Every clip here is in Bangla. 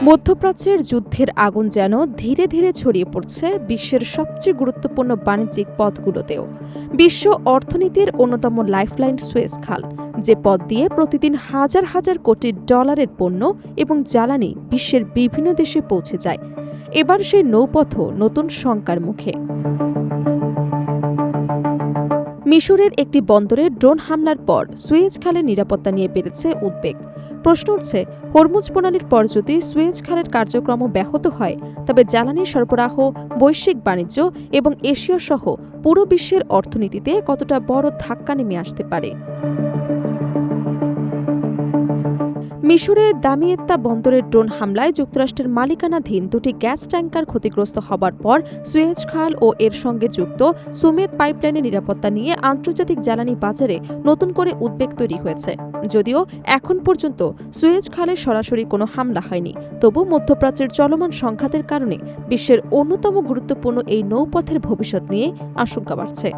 মধ্যপ্রাচ্যের যুদ্ধের আগুন যেন ধীরে ধীরে ছড়িয়ে পড়ছে বিশ্বের সবচেয়ে গুরুত্বপূর্ণ বাণিজ্যিক পথগুলোতেও। বিশ্ব অর্থনীতির অন্যতম লাইফলাইন সুয়েজ খাল, যে পথ দিয়ে প্রতিদিন হাজার হাজার কোটি ডলারের পণ্য এবং জ্বালানি বিশ্বের বিভিন্ন দেশে পৌঁছে যায়, এবার সেই নৌপথও নতুন শঙ্কার মুখে। মিশরের একটি বন্দরে ড্রোন হামলার পর সুয়েজ খালের নিরাপত্তা নিয়ে বেড়েছে উদ্বেগ। প্রশ্ন উঠছে, হরমুজ প্রণালীর পর যদি সুয়েজ খালের কার্যক্রম ব্যাহত হয়, তবে জ্বালানি সরবরাহ, বৈশ্বিক বাণিজ্য এবং এশিয়া সহ পুরো বিশ্বের অর্থনীতিতে কতটা বড় ধাক্কা নেমে আসতে পারে। মিশরে দামিয়েত্তা বন্দরের ড্রোন হামলায় যুক্তরাষ্ট্রের মালিকানাধীন দুটি গ্যাস ট্যাঙ্কার ক্ষতিগ্রস্ত হবার পর সুয়েজ খাল ও এর সঙ্গে যুক্ত সুমেদ পাইপলাইনের নিরাপত্তা নিয়ে আন্তর্জাতিক জ্বালানি বাজারে নতুন করে উদ্বেগ তৈরি হয়েছে। যদিও এখন পর্যন্ত সুয়েজ খালে সরাসরি কোনো হামলা হয়নি, তবু মধ্যপ্রাচ্যের চলমান সংঘাতের কারণে বিশ্বের অন্যতম গুরুত্বপূর্ণ এই নৌপথের ভবিষ্যৎ নিয়ে আশঙ্কা বাড়ছে।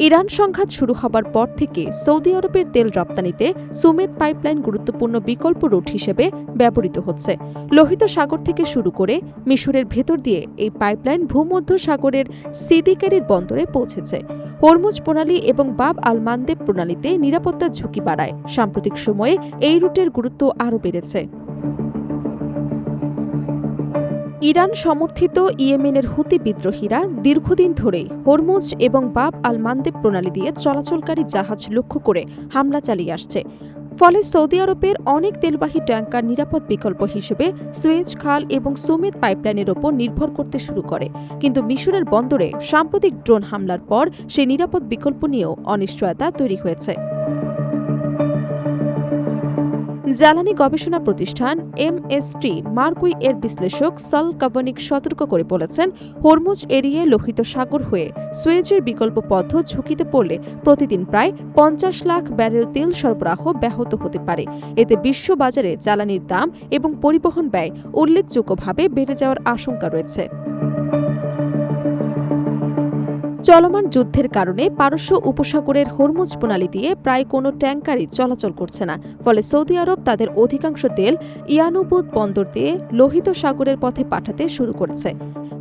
ইরান সংঘাত শুরু হবার পর থেকে সৌদি আরবের তেল রপ্তানিতে সুমেদ পাইপলাইন গুরুত্বপূর্ণ বিকল্প রুট হিসেবে ব্যবহৃত হচ্ছে। লোহিত সাগর থেকে শুরু করে মিশরের ভেতর দিয়ে এই পাইপলাইন ভূমধ্য সাগরের সিদিকেরির বন্দরে পৌঁছেছে। হরমুজ প্রণালী এবং বাব আল মান্দেব প্রণালীতে নিরাপত্তার ঝুঁকি বাড়ায়। সাম্প্রতিক সময়ে এই রুটের গুরুত্ব আরও বেড়েছে। ইরান সমর্থিত ইয়েমেনের হুতি বিদ্রোহীরা দীর্ঘদিন ধরেই হরমুজ এবং বাব আল মান্দেব প্রণালী দিয়ে চলাচলকারী জাহাজ লক্ষ্য করে হামলা চালিয়ে আসছে। ফলে সৌদি আরবের অনেক তেলবাহী ট্যাঙ্কার নিরাপদ বিকল্প হিসেবে সুয়েজ খাল এবং সুমেদ পাইপলাইনের ওপর নির্ভর করতে শুরু করে। কিন্তু মিশরের বন্দরে সাম্প্রতিক ড্রোন হামলার পর সেই নিরাপদ বিকল্প নিয়েও অনিশ্চয়তা তৈরি হয়েছে। জ্বালানি গবেষণা প্রতিষ্ঠান এমএসটি মার্কুই এর বিশ্লেষক সল কাভানিক সতর্ক করে বলেছেন, হরমুজ এরিয়ে লোহিত সাগর হয়ে সুয়েজের বিকল্প পথ ঝুঁকিতে পড়লে প্রতিদিন প্রায় ৫০ লাখ ব্যারেল তেল সরবরাহ ব্যাহত হতে পারে। এতে বিশ্ব বাজারে জ্বালানির দাম এবং পরিবহন ব্যয় উল্লেখযোগ্যভাবে বেড়ে যাওয়ার আশঙ্কা রয়েছে। চলমান যুদ্ধের কারণে পারস্য উপসাগরের হরমুজ প্রণালী দিয়ে প্রায় কোনো ট্যাঙ্কারই চলাচল করছে না। ফলে সৌদি আরব তাদের অধিকাংশ তেল ইয়ানুবুদ বন্দর দিয়ে লোহিত সাগরের পথে পাঠাতে শুরু করেছে।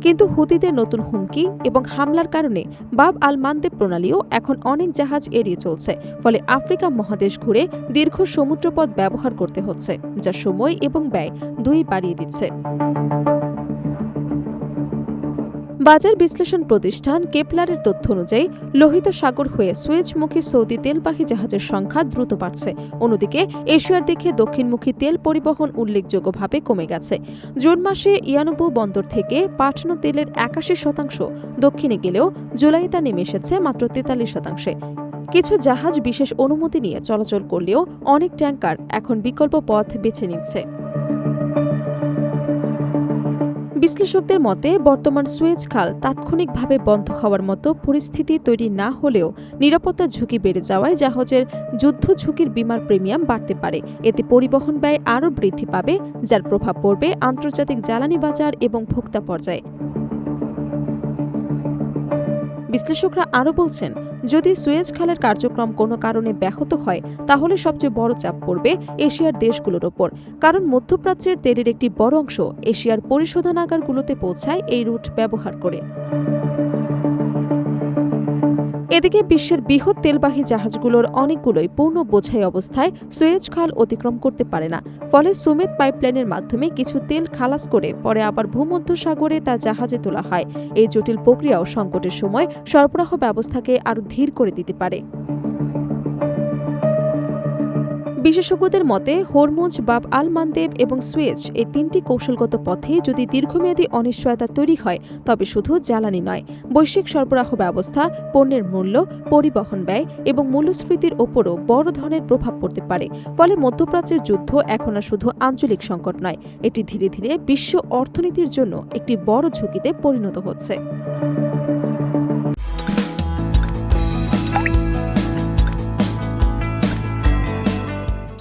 কিন্তু হুতিদের নতুন হুমকি এবং হামলার কারণে বাব আল মান্দেব প্রণালীও এখন অনেক জাহাজ এড়িয়ে চলছে। ফলে আফ্রিকা মহাদেশ ঘুরে দীর্ঘ সমুদ্রপথ ব্যবহার করতে হচ্ছে, যা সময় এবং ব্যয় দুই বাড়িয়ে দিচ্ছে। বাজার বিশ্লেষণ প্রতিষ্ঠান কেপলারের তথ্য অনুযায়ী লোহিত সাগর হয়ে সুয়েজমুখী সৌদি তেলবাহী জাহাজের সংখ্যা দ্রুত বাড়ছে। অন্যদিকে এশিয়ার দিকে দক্ষিণমুখী তেল পরিবহন উল্লেখযোগ্যভাবে কমে গেছে। জুন মাসে ইয়ানুবু বন্দর থেকে পাঠানো তেলের ৮১% দক্ষিণে গেলেও জুলাই তা নেমে এসেছে মাত্র ৪৩%। কিছু জাহাজ বিশেষ অনুমতি নিয়ে চলাচল করলেও অনেক ট্যাঙ্কার এখন বিকল্প পথ বেছে নিচ্ছে। বিশ্লেষকদের মতে বর্তমান সুয়েজ খাল তাৎক্ষণিকভাবে বন্ধ হওয়ার মতো পরিস্থিতি তৈরি না হলেও নিরাপত্তা ঝুঁকি বেড়ে যাওয়ায় জাহাজের যুদ্ধ ঝুঁকির বীমার প্রিমিয়াম বাড়তে পারে। এতে পরিবহন ব্যয় আরও বৃদ্ধি পাবে, যার প্রভাব পড়বে আন্তর্জাতিক জ্বালানি বাজার এবং ভোক্তা পর্যায়ে। বিশ্লেষকরা আরও বলছেন, যদি সুয়েজ খালের কার্যক্রম কোনো কারণে ব্যাহত হয়, তাহলে সবচেয়ে বড় চাপ পড়বে এশিয়ার দেশগুলোর ওপর। কারণ মধ্যপ্রাচ্যের তেলের একটি বড় অংশ এশিয়ার পরিশোধনাগারগুলোতে পৌঁছায় এই রুট ব্যবহার করে। এদিকে বিশ্বের বৃহৎ তেলবাহী জাহাজগুলোর অনেকগুলোই পূর্ণ বোঝাই অবস্থায় সুয়েজ খাল অতিক্রম করতে পারে না। ফলে সুমেদ পাইপলাইনের মাধ্যমে কিছু তেল খালাস করে পরে আবার ভূমধ্য সাগরে তা জাহাজে তোলা হয়। এই জটিল প্রক্রিয়াও সংকটের সময় সরবরাহ ব্যবস্থাকে আরও ধীর করে দিতে পারে। বিশেষজ্ঞদের মতে হরমুজ, বাব আল মান্দেব এবং সুয়েজ এই তিনটি কৌশলগত পথে যদি দীর্ঘমেয়াদী অনিশ্চয়তা তৈরি হয়, তবে শুধু জ্বালানি নয়, বৈশ্বিক সরবরাহ ব্যবস্থা, পণ্যের মূল্য, পরিবহন ব্যয় এবং মূল্যস্ফীতির ওপরও বড় ধরনের প্রভাব পড়তে পারে। ফলে মধ্যপ্রাচ্যের যুদ্ধ এখন আর শুধু আঞ্চলিক সংকট নয়, এটি ধীরে ধীরে বিশ্ব অর্থনীতির জন্য একটি বড় ঝুঁকিতে পরিণত হচ্ছে।